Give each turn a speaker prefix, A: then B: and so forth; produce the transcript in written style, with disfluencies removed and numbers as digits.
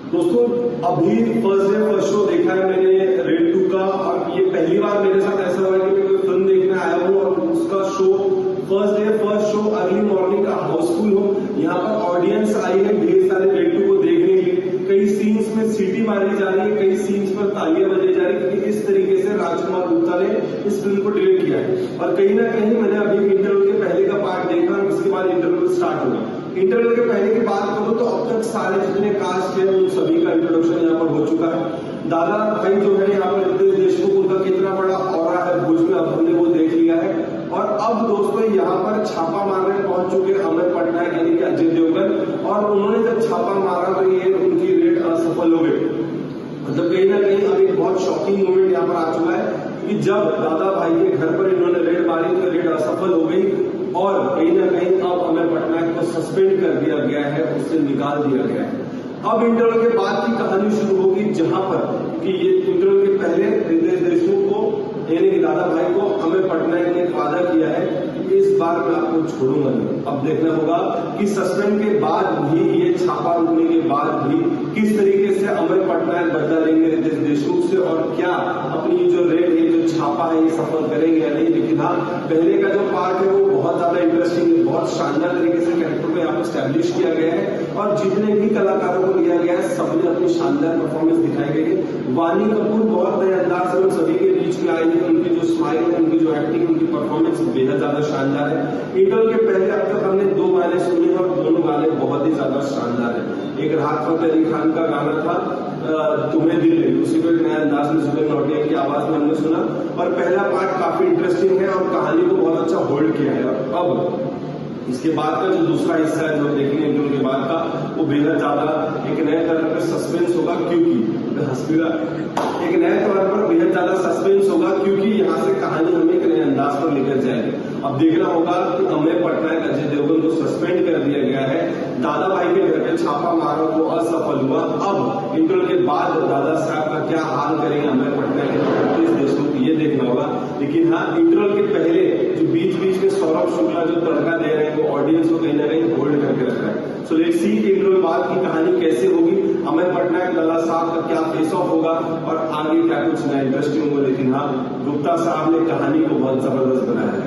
A: दोस्तों अभी first day first show देखा है मैंने रेड 2 का, और ये पहली बार मेरे साथ ऐसा हुआ कि मैं कोई फिल्म देखने आया हूँ और उसका show first day first show early morning का हाउसफुल हो। यहाँ पर ऑडियंस आई है ढेर सारे रेड 2 को देखने के लिए। कई सीन्स में सीटी मारी जा रही है, कई सीन्स पर तालियां बजाई जा रही है, क्योंकि इस तरीके से राजकुमार गुप्ता ने इस फिल्म को डिलीट किया है। और कहीं ना कहीं मैंने अभी इंटरवल के पहले का पार्ट देखा और उसके बाद इंटरवल स्टार्ट होगा। इंटरवल के पहले की बात करूं तो अब तक सारे जितने कास्ट है उन सभी का इंट्रोडक्शन यहाँ पर हो चुका है। दादा भाई जो है यहाँ पर रितेश देशमुख, उनका कितना बड़ा ऑरा है भुज में, अब हमने वो देख लिया है। और अब दोस्तों यहाँ पर छापा मारने पहुंच चुके अमर पटनायक यानी कि अजय देवगन, और उन्होंने जब छापा मारा तो ये उनकी रेड असफल हो गई। मतलब कहीं ना कहीं अब एक बहुत शॉकिंग मोमेंट यहाँ पर आ चुका है कि जब दादा भाई के घर पर इन्होंने रेड मारी तो रेड असफल हो गई, और कहीं ना कहीं अब अमर पटनायक को सस्पेंड कर दिया गया है, उससे निकाल दिया गया है। अब इंटरवल के बाद की कहानी शुरू होगी, जहां पर कि ये इंटरवल के पहले रितेश देशमुख को यानी कि दादा भाई को अमर पटनायक ने वादा किया है कि इस बार मैं आपको छोड़ूंगा नहीं। अब देखना होगा कि सस्पेंड के बाद भी, ये छापा रुकने के बाद भी किस तरीके से अमर पटनायक बदला लेंगे रितेश देशमुख से, और क्या अपनी जो रेड है, जो छापा है, ये सफल करेंगे या नहीं। लेकिन हाँ, पहले का जो पार्ट है वो बहुत ज्यादा इंटरेस्टिंग है, बहुत शानदार तरीके से कैरेक्टर को यहाँ पर स्टैब्लिश किया गया है, और जितने भी कलाकारों को लिया गया है सबने अपनी शानदार परफॉर्मेंस दिखाई गई है। वानी कपूर बहुत नए अंदाज में सभी के बीच में आई है, उनकी जो स्माइल है, उनकी जो एक्टिंग, उनकी परफॉर्मेंस बेहद ज्यादा शानदार है। इंटरवल के पहले अब तक हमने 2 गाने सुने हैं और दोनों गाने बहुत ही ज्यादा शानदार है। एक राहत फतेह अली खान का गाना था तुम्हें दिल ले, उसी को एक नया अंदाज में जुबेन नौटियाल की आवाज में हमने सुना, और पहला पार्ट काफी इंटरेस्टिंग है और कहानी को बहुत अच्छा होल्ड किया है। अब इसके बाद का जो दूसरा हिस्सा है जो देखेंगे इंटरवल के बाद का, वो बेहद ज्यादा एक नए तरह का सस्पेंस होगा, क्योंकि एक नए तौर पर बेहद ज्यादा सस्पेंस होगा, क्योंकि यहाँ से कहानी हमें एक नए अंदाज पर लेकर जाएगी। अब देखना होगा कि अमर पटनायक अजय देवगन को सस्पेंड कर दिया गया है, दादा भाई के घर पे छापा मारा वो असफल हुआ। अब इंटरवल के बाद दादा साहब का क्या हाल करेंगे अमर पटनायक रितेश देशमुख, ये देखना होगा। लेकिन हाँ, इंटरवल के पहले जो बीच बीच में सौरभ शुक्ला जो तड़का दे रहे हैं वो ऑडियंस को कहीं ना कहीं होल्ड करके रखा है। सो लेट्स सी इंटरवल बाद की कहानी कैसे होगी, अमर पटनायक दादा साहब का क्या फेस ऑफ होगा, और आगे क्या कुछ नया इंटरेस्टिंग होगा। लेकिन हाँ, गुप्ता साहब ने कहानी को बहुत जबरदस्त बनाया है।